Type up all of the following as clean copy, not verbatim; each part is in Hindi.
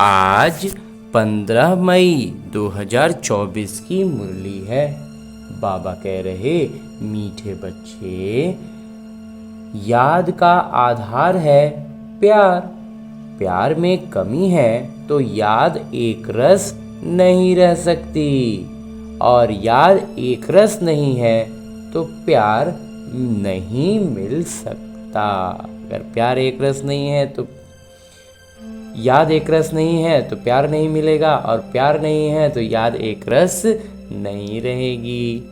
आज 15 मई 2024 की मुरली है। बाबा कह रहे, मीठे बच्चे, याद का आधार है प्यार। प्यार में कमी है तो याद एक रस नहीं रह सकती, और याद एक रस नहीं है तो प्यार नहीं मिल सकता। अगर प्यार एक रस नहीं है तो याद एक रस नहीं है तो प्यार नहीं मिलेगा, और प्यार नहीं है तो याद एक रस नहीं रहेगी।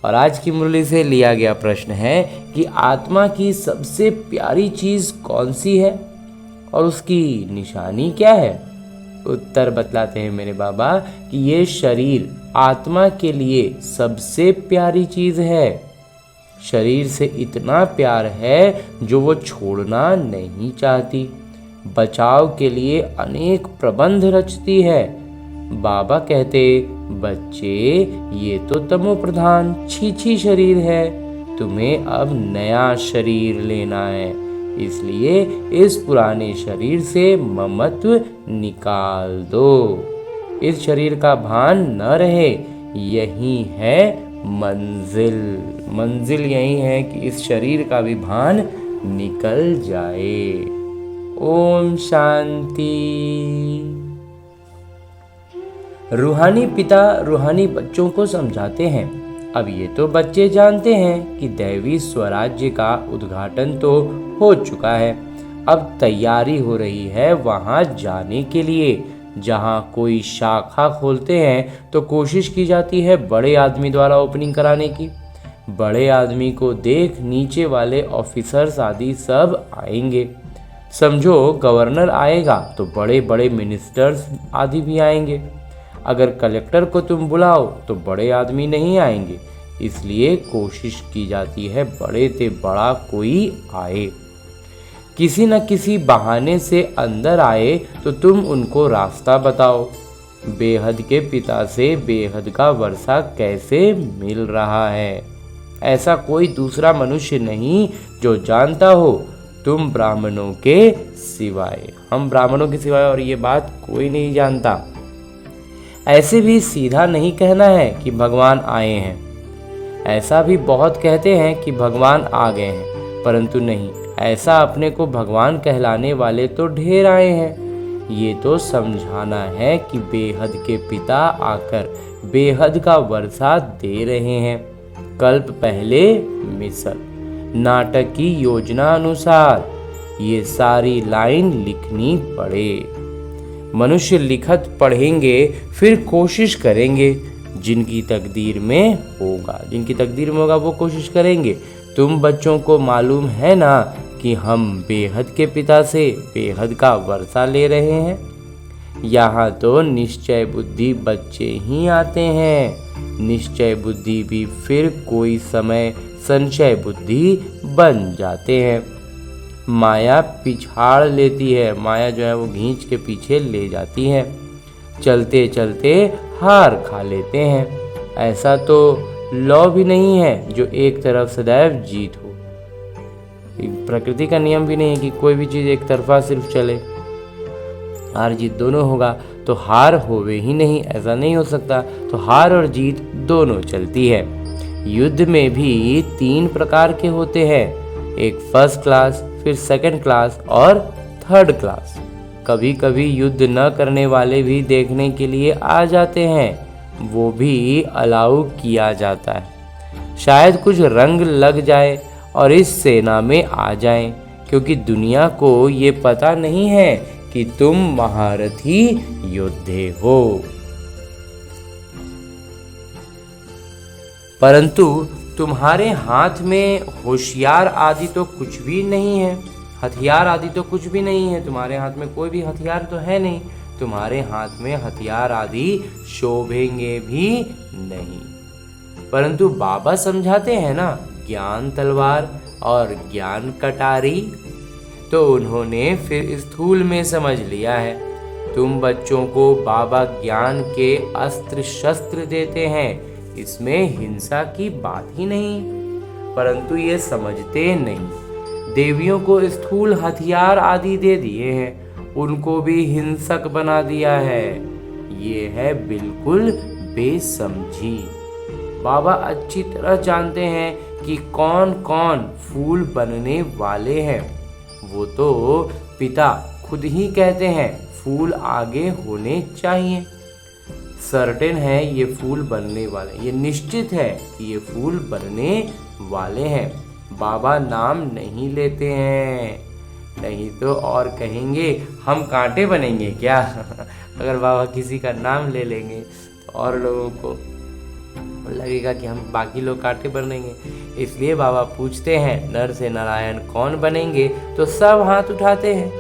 और आज की मुरली से लिया गया प्रश्न है कि आत्मा की सबसे प्यारी चीज़ कौन सी है और उसकी निशानी क्या है। उत्तर बतलाते हैं मेरे बाबा कि ये शरीर आत्मा के लिए सबसे प्यारी चीज़ है। शरीर से इतना प्यार है जो वो छोड़ना नहीं चाहती। बचाव के लिए अनेक प्रबंध रचती है। बाबा कहते, बच्चे, ये तो तमो प्रधान छीछी शरीर है, तुम्हें अब नया शरीर लेना है। इसलिए इस पुराने शरीर से ममत्व निकाल दो। इस शरीर का भान न रहे, यही है मंजिल। मंजिल यही है कि इस शरीर का भी भान निकल जाए। ओम शांति। रूहानी पिता रूहानी बच्चों को समझाते हैं, अब ये तो बच्चे जानते हैं कि दैवी स्वराज्य का उद्घाटन तो हो चुका है। अब तैयारी हो रही है वहां जाने के लिए। जहां कोई शाखा खोलते हैं तो कोशिश की जाती है बड़े आदमी द्वारा ओपनिंग कराने की। बड़े आदमी को देख नीचे वाले ऑफिसर्स आदि सब आएंगे। समझो गवर्नर आएगा तो बड़े बड़े मिनिस्टर्स आदि भी आएंगे। अगर कलेक्टर को तुम बुलाओ तो बड़े आदमी नहीं आएंगे। इसलिए कोशिश की जाती है बड़े से बड़ा कोई आए। किसी न किसी बहाने से अंदर आए तो तुम उनको रास्ता बताओ। बेहद के पिता से बेहद का वर्षा कैसे मिल रहा है, ऐसा कोई दूसरा मनुष्य नहीं जो जानता हो, तुम ब्राह्मणों के सिवाय। हम ब्राह्मणों के सिवाय और ये बात कोई नहीं जानता। ऐसे भी सीधा नहीं कहना है कि भगवान आए हैं। ऐसा भी बहुत कहते हैं कि भगवान आ गए हैं, परंतु नहीं, ऐसा अपने को भगवान कहलाने वाले तो ढेर आए हैं। ये तो समझाना है कि बेहद के पिता आकर बेहद का वर्षा दे रहे हैं। कल्प पहले मिसल नाटक की योजना अनुसार ये सारी लाइन लिखनी पड़े। मनुष्य लिखत पढ़ेंगे, फिर कोशिश करेंगे। जिनकी तकदीर में होगा वो कोशिश करेंगे। तुम बच्चों को मालूम है ना कि हम बेहद के पिता से बेहद का वर्षा ले रहे हैं। यहाँ तो निश्चय बुद्धि बच्चे ही आते हैं। निश्चय बुद्धि भी फिर कोई समय संशय बुद्धि बन जाते हैं। माया पिछाड़ लेती है। माया जो है वो खींच के पीछे ले जाती है। चलते चलते हार खा लेते हैं। ऐसा तो लॉ भी नहीं है जो एक तरफ सदैव जीत हो। प्रकृति का नियम भी नहीं है कि कोई भी चीज़ एक तरफा सिर्फ चले। हार जीत दोनों होगा तो हार होवे ही नहीं, ऐसा नहीं हो सकता। तो हार और जीत दोनों चलती है। युद्ध में भी 3 प्रकार के होते हैं, एक फर्स्ट क्लास, फिर सेकंड क्लास और थर्ड क्लास। कभी कभी युद्ध न करने वाले भी देखने के लिए आ जाते हैं, वो भी अलाउ किया जाता है। शायद कुछ रंग लग जाए और इस सेना में आ जाएं, क्योंकि दुनिया को ये पता नहीं है कि तुम महारथी योद्धे हो। परंतु तुम्हारे हाथ में होशियार आदि तो कुछ भी नहीं है, हथियार आदि तो कुछ भी नहीं है। तुम्हारे हाथ में कोई भी हथियार तो है नहीं। तुम्हारे हाथ में हथियार आदि शोभेंगे भी नहीं। परंतु बाबा समझाते हैं ना, ज्ञान तलवार और ज्ञान कटारी। तो उन्होंने फिर स्थूल में समझ लिया है। तुम बच्चों को बाबा ज्ञान के अस्त्र शस्त्र देते हैं, इसमें हिंसा की बात ही नहीं। परंतु ये समझते नहीं। देवियों को स्थूल हथियार आदि दे दिए हैं उनको भी हिंसक बना दिया है। ये है बिल्कुल बेसमझी। बाबा अच्छी तरह जानते हैं कि कौन कौन फूल बनने वाले हैं। वो तो पिता खुद ही कहते हैं फूल आगे होने चाहिए। सर्टेन है ये फूल बनने वाले, ये निश्चित है कि ये फूल बनने वाले हैं। बाबा नाम नहीं लेते हैं, नहीं तो और कहेंगे हम कांटे बनेंगे क्या। अगर बाबा किसी का नाम ले लेंगे तो और लोगों को लगेगा कि हम बाकी लोग कांटे बनेंगे। इसलिए बाबा पूछते हैं नर से नारायण कौन बनेंगे, तो सब हाथ उठाते हैं।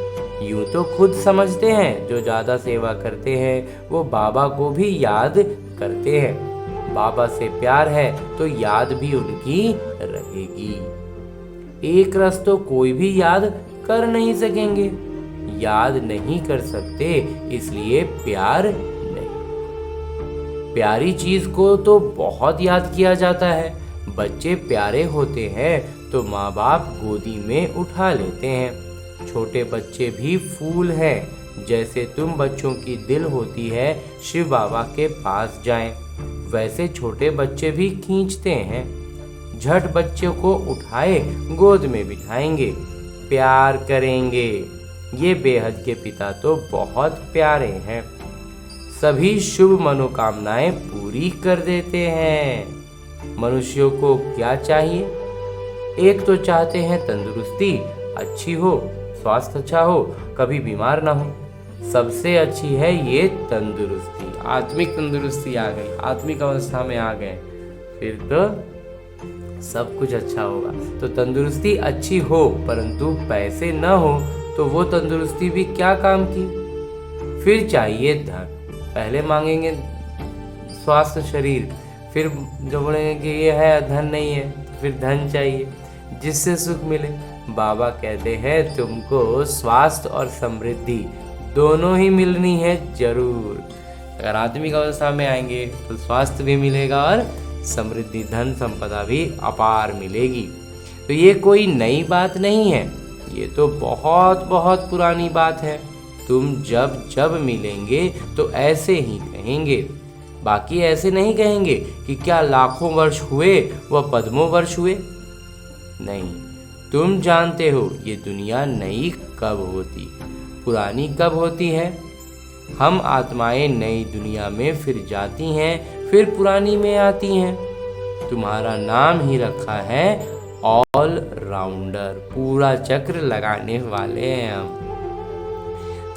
यूं तो खुद समझते हैं जो ज़्यादा सेवा करते हैं वो बाबा को भी याद करते हैं। बाबा से प्यार है तो याद भी उनकी रहेगी। एक रस तो कोई भी याद कर नहीं सकेंगे, याद नहीं कर सकते इसलिए प्यार नहीं। प्यारी चीज को तो बहुत याद किया जाता है। बच्चे प्यारे होते हैं तो माँ बाप गोदी में उठा लेते हैं। छोटे बच्चे भी फूल हैं। जैसे तुम बच्चों की दिल होती है शिव बाबा के पास जाएं, वैसे छोटे बच्चे भी खींचते हैं। झट बच्चों को उठाए गोद में बिठाएंगे, प्यार करेंगे। ये बेहद के पिता तो बहुत प्यारे हैं। सभी शुभ मनोकामनाएं पूरी कर देते हैं। मनुष्यों को क्या चाहिए? एक तो चाहते हैं तंदुरुस्ती अच्छी हो, स्वास्थ्य अच्छा हो, कभी बीमार ना हो। सबसे अच्छी है ये तंदुरुस्ती। आत्मिक तंदुरुस्ती आ गई, आत्मिक अवस्था में आ गए, फिर तो सब कुछ अच्छा होगा। तो तंदुरुस्ती अच्छी हो परंतु पैसे न हो तो वो तंदुरुस्ती भी क्या काम की। फिर चाहिए धन। पहले मांगेंगे स्वास्थ्य शरीर, फिर जो बोलेंगे कि ये है धन नहीं है, फिर धन चाहिए जिससे सुख मिले। बाबा कहते हैं तुमको स्वास्थ्य और समृद्धि दोनों ही मिलनी है जरूर। अगर आत्मिक अवस्था में आएंगे तो स्वास्थ्य भी मिलेगा और समृद्धि धन संपदा भी अपार मिलेगी। तो ये कोई नई बात नहीं है, ये तो बहुत बहुत पुरानी बात है। तुम जब जब मिलेंगे तो ऐसे ही कहेंगे। बाकी ऐसे नहीं कहेंगे कि क्या लाखों वर्ष हुए व पद्मों वर्ष हुए। नहीं, तुम जानते हो ये दुनिया नई कब होती, पुरानी कब होती है। हम आत्माएं नई दुनिया में फिर जाती हैं, फिर पुरानी में आती हैं। तुम्हारा नाम ही रखा है ऑल राउंडर, पूरा चक्र लगाने वाले हैं हम।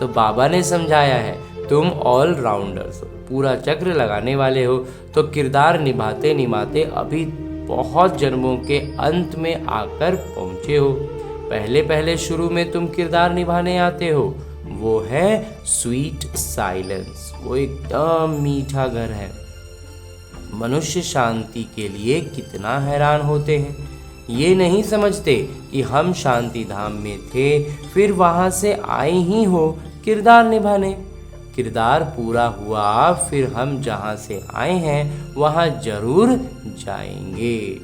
तो बाबा ने समझाया है तुम ऑल राउंडर्स हो, पूरा चक्र लगाने वाले हो। तो किरदार निभाते निभाते अभी बहुत जन्मों के अंत में आकर पहुँचे हो। पहले पहले शुरू में तुम किरदार निभाने आते हो, वो है स्वीट साइलेंस, वो एकदम मीठा घर है। मनुष्य शांति के लिए कितना हैरान होते हैं। ये नहीं समझते कि हम शांति धाम में थे, फिर वहाँ से आए ही हो किरदार निभाने। किरदार पूरा हुआ फिर हम जहाँ से आए हैं वहाँ जरूर जाएंगे।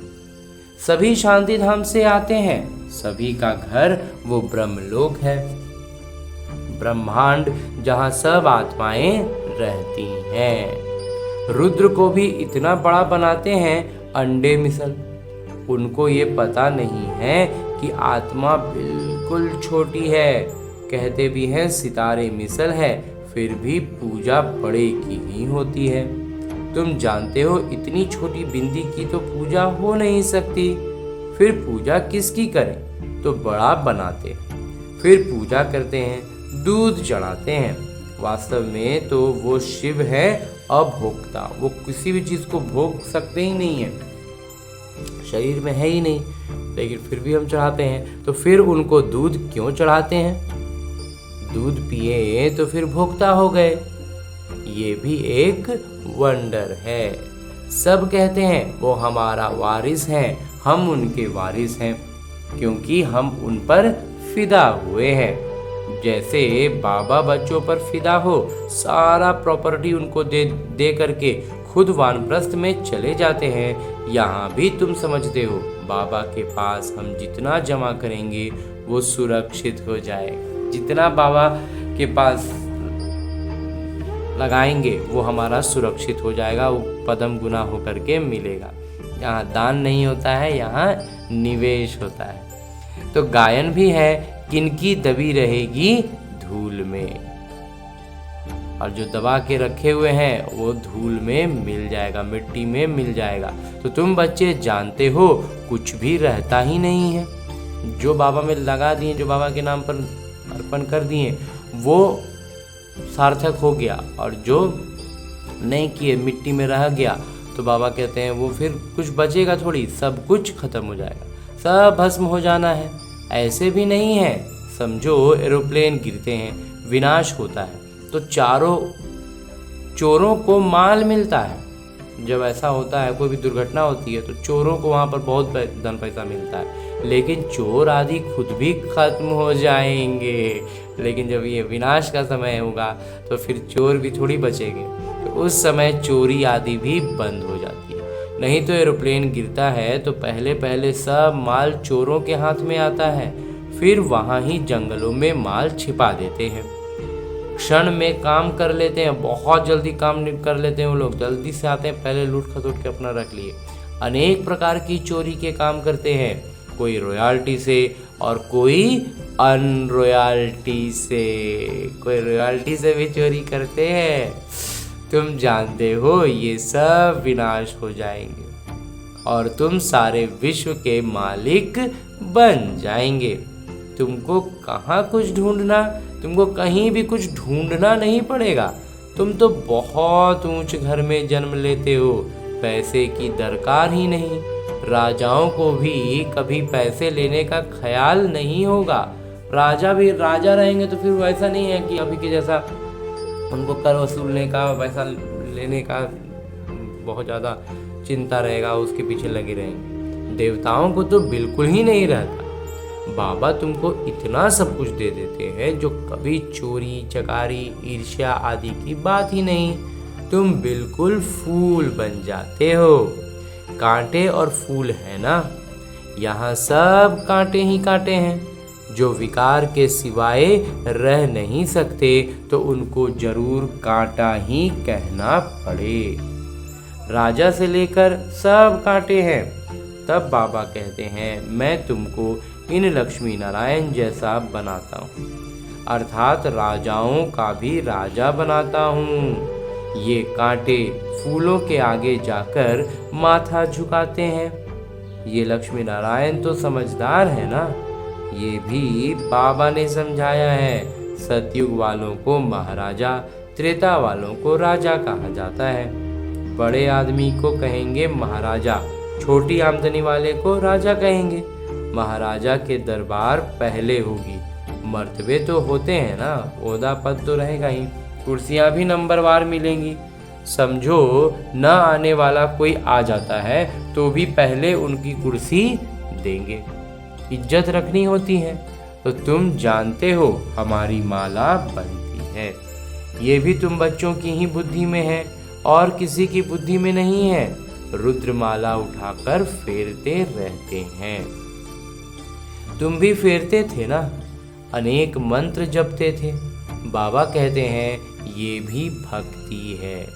सभी शांति धाम से आते हैं, सभी का घर वो ब्रह्मलोक है, ब्रह्मांड जहाँ सब आत्माएं रहती हैं। रुद्र को भी इतना बड़ा बनाते हैं अंडे मिसल। उनको ये पता नहीं है कि आत्मा बिल्कुल छोटी है। कहते भी हैं सितारे मिसल है, फिर भी पूजा बड़े की ही होती है। तुम जानते हो इतनी छोटी बिंदी की तो पूजा हो नहीं सकती, फिर पूजा किसकी करें। तो बड़ा बनाते हैं, फिर पूजा करते हैं, दूध चढ़ाते हैं। वास्तव में तो वो शिव है अभोक्ता, वो किसी भी चीज़ को भोग सकते ही नहीं है, शरीर में है ही नहीं, लेकिन फिर भी हम चढ़ाते हैं। तो फिर उनको दूध क्यों चढ़ाते हैं? दूध पिए तो फिर भोक्ता हो गए। ये भी एक वंडर है। सब कहते हैं वो हमारा वारिस है, हम उनके वारिस हैं क्योंकि हम उन पर फिदा हुए हैं। जैसे बाबा बच्चों पर फिदा हो, सारा प्रॉपर्टी उनको दे करके खुद वानप्रस्थ में चले जाते हैं। यहाँ भी तुम समझते हो बाबा के पास हम जितना जमा करेंगे वो सुरक्षित हो जाएगा। जितना बाबा के पास लगाएंगे वो हमारा सुरक्षित हो जाएगा, वो पदम गुना होकर के मिलेगा। यहाँ दान नहीं होता है, यहाँ निवेश होता है। तो गायन भी है, किनकी दबी रहेगी धूल में, और जो दबा के रखे हुए हैं वो धूल में मिल जाएगा, मिट्टी में मिल जाएगा। तो तुम बच्चे जानते हो कुछ भी रहता ही नहीं है। जो बाबा में लगा दिए, जो बाबा के नाम पर अर्पण कर दिए वो सार्थक हो गया, और जो नहीं किए मिट्टी में रह गया तो बाबा कहते हैं वो फिर कुछ बचेगा थोड़ी, सब कुछ खत्म हो जाएगा, सब भस्म हो जाना है। ऐसे भी नहीं है। समझो एरोप्लेन गिरते हैं, विनाश होता है, तो चारों चोरों को माल मिलता है। जब ऐसा होता है, कोई भी दुर्घटना होती है तो चोरों को वहाँ पर बहुत धन पैसा मिलता है, लेकिन चोर आदि खुद भी खत्म हो जाएंगे। लेकिन जब ये विनाश का समय होगा तो फिर चोर भी थोड़ी बचेंगे, तो उस समय चोरी आदि भी बंद हो जाती है। नहीं तो एरोप्लेन गिरता है तो पहले पहले सब माल चोरों के हाथ में आता है, फिर वहाँ ही जंगलों में माल छिपा देते हैं, क्षण में काम कर लेते हैं, बहुत जल्दी काम कर लेते हैं। वो लोग जल्दी से आते हैं, पहले लूट खसोट के अपना रख लिए। अनेक प्रकार की चोरी के काम करते हैं, कोई रॉयल्टी से और कोई अनरॉयल्टी से, कोई रॉयल्टी से भी चोरी करते हैं। तुम जानते हो ये सब विनाश हो जाएंगे और तुम सारे विश्व के मालिक बन जाएंगे। तुमको कहाँ कुछ ढूंढना, तुमको कहीं भी कुछ ढूंढना नहीं पड़ेगा। तुम तो बहुत ऊंच घर में जन्म लेते हो, पैसे की दरकार ही नहीं। राजाओं को भी कभी पैसे लेने का ख्याल नहीं होगा। राजा भी राजा रहेंगे तो फिर वैसा नहीं है कि अभी के जैसा उनको कर वसूलने का, पैसा लेने का बहुत ज़्यादा चिंता रहेगा, उसके पीछे लगे रहेंगे। देवताओं को तो बिल्कुल ही नहीं रहता। बाबा तुमको इतना सब कुछ दे देते हैं जो कभी चोरी चकारी ईर्ष्या आदि की बात ही नहीं। तुम बिल्कुल फूल बन जाते हो। कांटे और फूल है ना, यहाँ सब कांटे ही कांटे हैं। जो विकार के सिवाय रह नहीं सकते तो उनको जरूर कांटा ही कहना पड़े। राजा से लेकर सब कांटे हैं। तब बाबा कहते हैं मैं तुमको इन लक्ष्मी नारायण जैसा बनाता हूँ, अर्थात राजाओं का भी राजा बनाता हूँ। ये कांटे फूलों के आगे जाकर माथा झुकाते हैं। ये लक्ष्मी नारायण तो समझदार है ना, ये भी बाबा ने समझाया है। सतयुग वालों को महाराजा, त्रेता वालों को राजा कहा जाता है। बड़े आदमी को कहेंगे महाराजा, छोटी आमदनी वाले को राजा कहेंगे। महाराजा के दरबार पहले होगी। मर्तबे तो होते हैं ना, ओहदा पद तो रहेगा ही, कुर्सियां भी नंबरवार मिलेंगी। समझो न आने वाला कोई आ जाता है तो भी पहले उनकी कुर्सी देंगे, इज्जत रखनी होती है। तो तुम जानते हो हमारी माला बनती है, ये भी तुम बच्चों की ही बुद्धि में है और किसी की बुद्धि में नहीं है। रुद्रमाला उठाकर फेरते रहते हैं। तुम भी फेरते थे ना, अनेक मंत्र जपते थे। बाबा कहते हैं ये भी भक्ति है।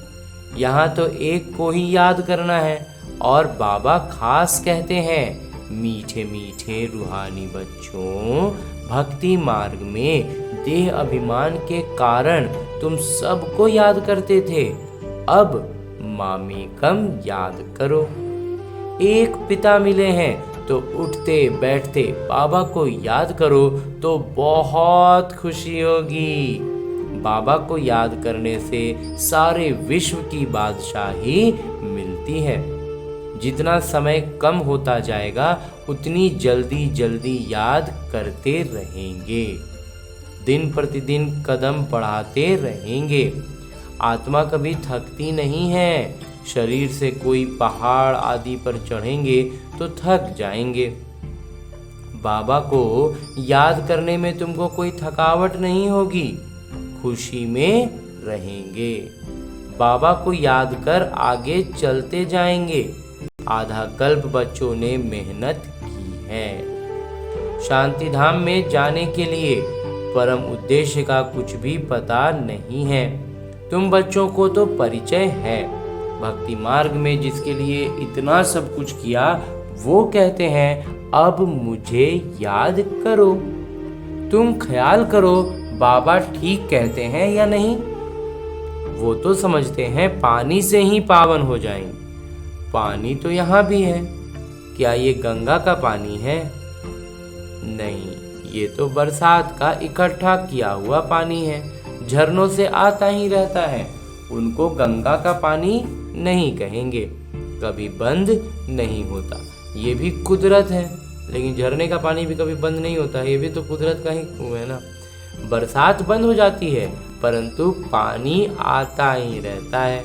यहाँ तो एक को ही याद करना है। और बाबा खास कहते हैं मीठे मीठे रूहानी बच्चों, भक्ति मार्ग में देह अभिमान के कारण तुम सबको याद करते थे, अब मामी कम याद करो। एक पिता मिले हैं तो उठते बैठते बाबा को याद करो तो बहुत खुशी होगी। बाबा को याद करने से सारे विश्व की बादशाही मिलती है। जितना समय कम होता जाएगा उतनी जल्दी जल्दी याद करते रहेंगे, दिन प्रतिदिन कदम बढ़ाते रहेंगे। आत्मा कभी थकती नहीं है। शरीर से कोई पहाड़ आदि पर चढ़ेंगे तो थक जाएंगे। बाबा को याद करने में तुमको कोई थकावट नहीं होगी, खुशी में रहेंगे। बाबा को याद कर आगे चलते जाएंगे। आधा कल्प बच्चों ने मेहनत की है। शांति धाम में जाने के लिए परम उद्देश्य का कुछ भी पता नहीं है। तुम बच्चों को तो परिचय है, भक्ति मार्ग में जिसके लिए इतना सब कुछ किया, वो कहते हैं अब मुझे याद करो। तुम ख्याल करो बाबा ठीक कहते हैं या नहीं। वो तो समझते हैं पानी से ही पावन हो जाएंगे। पानी तो यहाँ भी है, क्या ये गंगा का पानी है? नहीं, ये तो बरसात का इकट्ठा किया हुआ पानी है, झरनों से आता ही रहता है। उनको गंगा का पानी नहीं कहेंगे, कभी बंद नहीं होता, ये भी कुदरत है। लेकिन झरने का पानी भी कभी बंद नहीं होता, ये भी तो कुदरत का ही है ना। बरसात बंद हो जाती है परंतु पानी आता ही रहता है।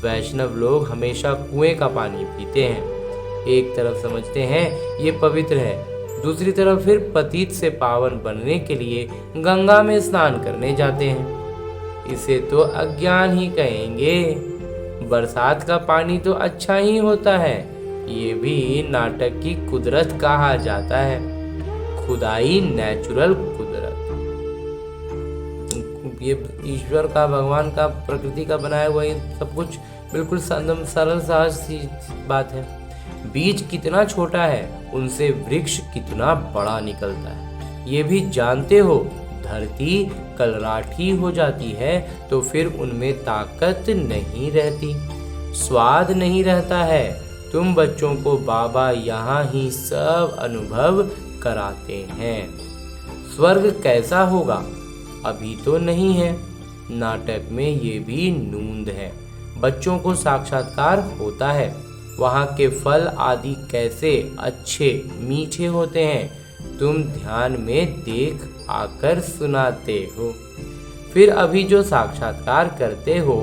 वैष्णव लोग हमेशा कुएं का पानी पीते हैं। एक तरफ समझते हैं ये पवित्र है, दूसरी तरफ फिर पतित से पावन बनने के लिए गंगा में स्नान करने जाते हैं। इसे तो अज्ञान ही कहेंगे। बरसात का पानी तो अच्छा ही होता है, ये भी नाटक की कुदरत कहा जाता है। खुदाई नेचुरल कुदरत, ये ईश्वर का, भगवान का, प्रकृति का बनाया हुआ ये सब कुछ बिल्कुल सरल सहज सी बात है। बीज कितना छोटा है, उनसे वृक्ष कितना बड़ा निकलता है, ये भी जानते हो। धरती कलराठी हो जाती है तो फिर उनमें ताकत नहीं रहती, स्वाद नहीं रहता है। तुम बच्चों को बाबा यहाँ ही सब अनुभव कराते हैं। स्वर्ग कैसा होगा अभी तो नहीं है, नाटक में ये भी नूंद है। बच्चों को साक्षात्कार होता है, वहाँ के फल आदि कैसे अच्छे मीठे होते हैं, तुम ध्यान में देख आकर सुनाते हो। फिर अभी जो साक्षात्कार करते हो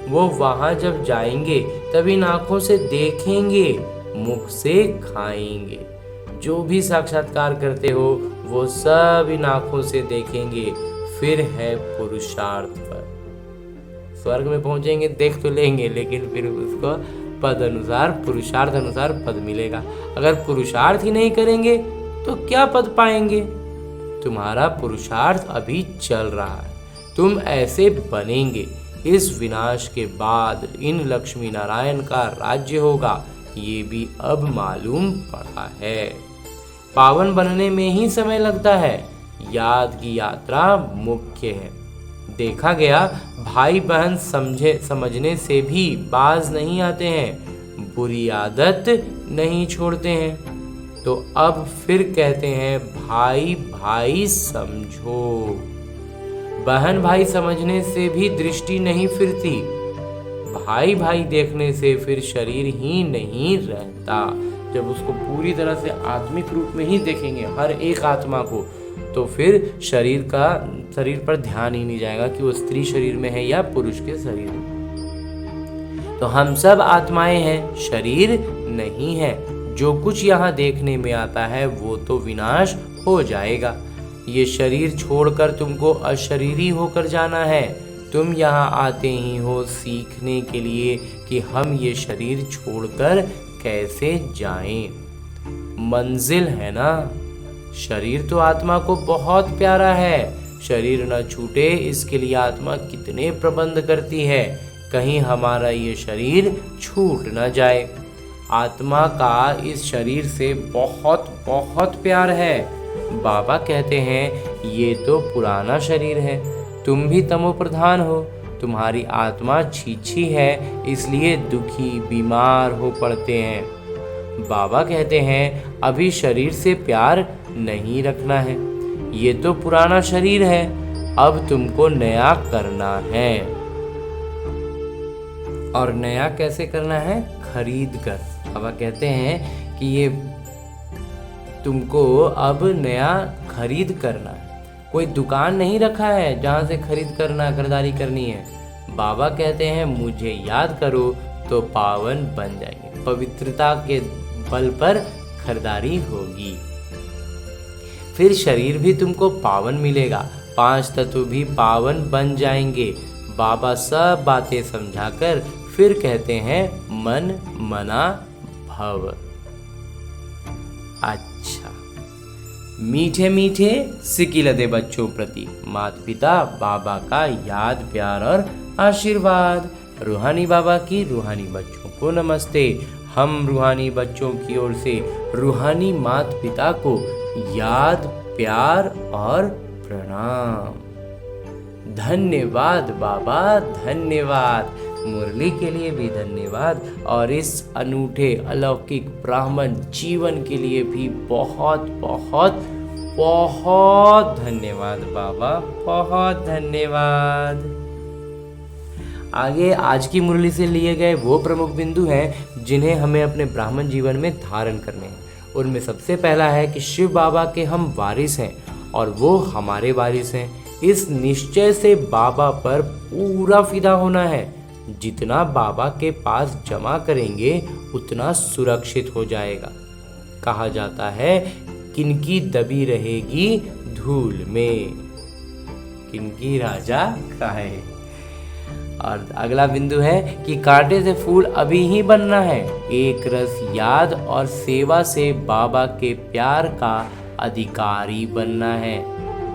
वो वहाँ जब जाएंगे तब इन आँखों से देखेंगे, मुख से खाएंगे। जो भी साक्षात्कार करते हो वो सब इन आँखों से देखेंगे। फिर है पुरुषार्थ पर। स्वर्ग में पहुंचेंगे देख तो लेंगे, लेकिन फिर उसको पद अनुसार, पुरुषार्थ अनुसार पद मिलेगा। अगर पुरुषार्थ ही नहीं करेंगे तो क्या पद पाएंगे? तुम्हारा पुरुषार्थ अभी चल रहा है, तुम ऐसे बनेंगे। इस विनाश के बाद इन लक्ष्मी नारायण का राज्य होगा, ये भी अब मालूम पड़ा है। पावन बनने में ही समय लगता है, याद की यात्रा मुख्य है। देखा गया भाई बहन समझने से भी बाज नहीं आते हैं, बुरी आदत नहीं छोड़ते हैं। तो अब फिर कहते हैं भाई भाई समझो। बहन भाई समझने से भी दृष्टि नहीं फिरती, भाई भाई देखने से फिर शरीर ही नहीं रहता। जब उसको पूरी तरह से आत्मिक रूप में ही देखेंगे हर एक आत्मा को, तो फिर शरीर पर ध्यान ही नहीं जाएगा कि वो स्त्री शरीर में है या पुरुष के शरीर में। तो हम सब आत्माएं हैं, शरीर नहीं है। जो कुछ यहाँ देखने में आता है वो तो विनाश हो जाएगा। ये शरीर छोड़कर तुमको अशरीरी होकर जाना है। तुम यहाँ आते ही हो सीखने के लिए कि हम ये शरीर छोड़कर कैसे जाएं। मंजिल है ना। शरीर तो आत्मा को बहुत प्यारा है, शरीर न छूटे इसके लिए आत्मा कितने प्रबंध करती है, कहीं हमारा ये शरीर छूट न जाए। आत्मा का इस शरीर से बहुत बहुत प्यार है। बाबा कहते हैं ये तो पुराना शरीर है, तुम भी तमो प्रधान हो, तुम्हारी आत्मा छीछी है इसलिए दुखी बीमार हो पड़ते हैं। बाबा कहते हैं अभी शरीर से प्यार नहीं रखना है, ये तो पुराना शरीर है, अब तुमको नया करना है। और नया कैसे करना है? खरीद कर। बाबा कहते हैं कि ये तुमको अब नया खरीद करना है। कोई दुकान नहीं रखा है जहाँ से खरीदारी करनी है। बाबा कहते हैं मुझे याद करो तो पावन बन जाएंगे। पवित्रता के बल पर खरीदारी होगी, फिर शरीर भी तुमको पावन मिलेगा, 5 तत्व भी पावन बन जाएंगे। बाबा सब बातें समझाकर फिर कहते हैं मन मना भव। अच्छा, मीठे मीठे सिकिलदे बच्चों प्रति माता पिता बाबा का याद प्यार और आशीर्वाद। रूहानी बाबा की रूहानी बच्चों को नमस्ते। हम रूहानी बच्चों की ओर से रूहानी माता पिता को याद प्यार और प्रणाम। धन्यवाद बाबा, धन्यवाद। मुरली के लिए भी धन्यवाद और इस अनूठे अलौकिक ब्राह्मण जीवन के लिए भी बहुत बहुत बहुत धन्यवाद बाबा, बहुत धन्यवाद। आगे आज की मुरली से लिए गए वो प्रमुख बिंदु हैं जिन्हें हमें अपने ब्राह्मण जीवन में धारण करने हैं। उनमें सबसे पहला है कि शिव बाबा के हम वारिस हैं और वो हमारे वारिस हैं। इस निश्चय से बाबा पर पूरा फिदा होना है। जितना बाबा के पास जमा करेंगे उतना सुरक्षित हो जाएगा। कहा जाता है किनकी दबी रहेगी धूल में, किनकी राजा खाए। और अगला बिंदु है कि कांटे से फूल अभी ही बनना है। एक रस याद और सेवा से बाबा के प्यार का अधिकारी बनना है।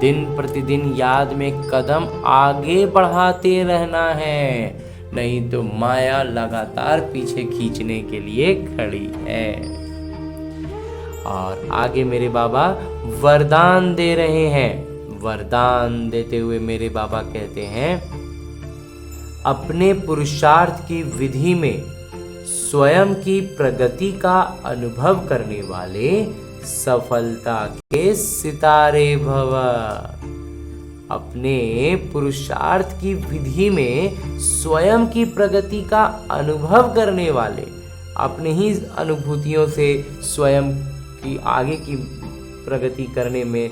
दिन प्रतिदिन याद में कदम आगे बढ़ाते रहना है, नहीं तो माया लगातार पीछे खींचने के लिए खड़ी है। और आगे मेरे बाबा वरदान दे रहे हैं। वरदान देते हुए मेरे बाबा कहते हैं, अपने पुरुषार्थ की विधि में स्वयं की प्रगति का अनुभव करने वाले सफलता के सितारे भव। अपने पुरुषार्थ की विधि में स्वयं की प्रगति का अनुभव करने वाले, अपने ही अनुभूतियों से स्वयं की आगे की प्रगति करने में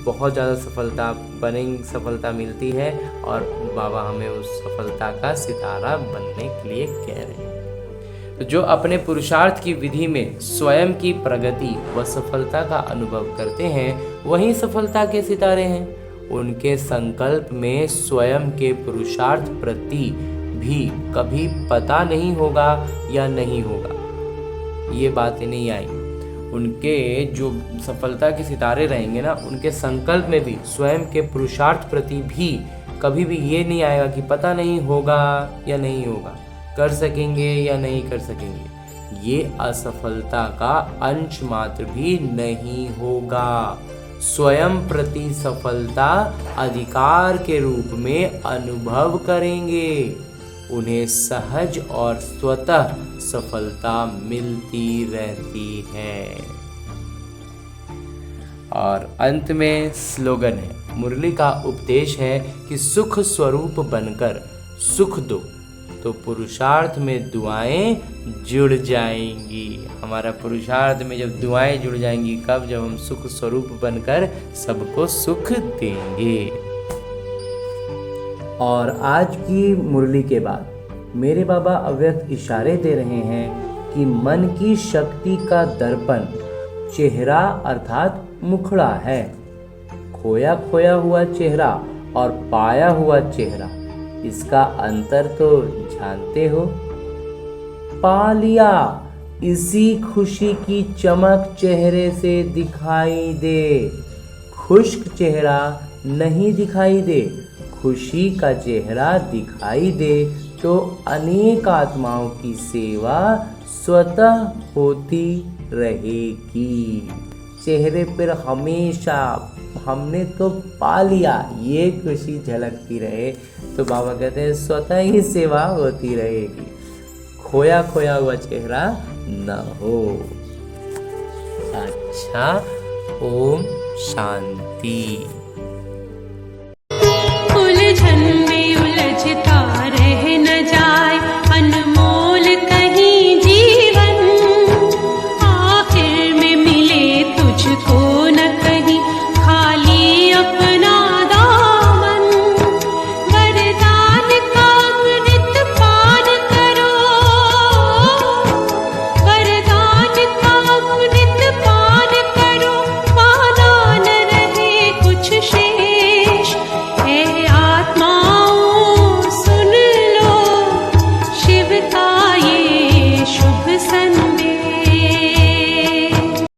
बहुत ज़्यादा सफलता मिलती है और बाबा हमें उस सफलता का सितारा बनने के लिए कह रहे हैं। तो जो अपने पुरुषार्थ की विधि में स्वयं की प्रगति व सफलता का अनुभव करते हैं वही सफलता के सितारे हैं। उनके संकल्प में स्वयं के पुरुषार्थ प्रति भी कभी पता नहीं होगा या नहीं होगा, ये बातें नहीं आई। उनके जो सफलता के सितारे रहेंगे ना, उनके संकल्प में भी स्वयं के पुरुषार्थ प्रति भी कभी भी ये नहीं आएगा कि पता नहीं होगा या नहीं होगा, कर सकेंगे या नहीं कर सकेंगे। ये असफलता का अंश मात्र भी नहीं होगा। स्वयं प्रति सफलता अधिकार के रूप में अनुभव करेंगे। उन्हें सहज और स्वतः सफलता मिलती रहती है। और अंत में स्लोगन है, मुरली का उपदेश है कि सुख स्वरूप बनकर सुख दो तो पुरुषार्थ में दुआएं जुड़ जाएंगी। हमारा पुरुषार्थ में जब दुआएं जुड़ जाएंगी, कब? जब हम सुख स्वरूप बनकर सबको सुख देंगे। और आज की मुरली के बाद मेरे बाबा अव्यक्त इशारे दे रहे हैं कि मन की शक्ति का दर्पण चेहरा अर्थात मुखड़ा है। खोया खोया हुआ चेहरा और पाया हुआ चेहरा, इसका अंतर तो जानते हो। पा लिया, इसी खुशी की चमक चेहरे से दिखाई दे। खुश्क चेहरा नहीं दिखाई दे, खुशी का चेहरा दिखाई दे तो अनेक आत्माओं की सेवा स्वतः होती रहेगी। चेहरे पर हमेशा हमने तो पा लिया, ये खुशी झलकती रहे तो बाबा कहते हैं स्वतः ही सेवा होती रहेगी। खोया खोया हुआ चेहरा न हो। अच्छा, ओम शांति।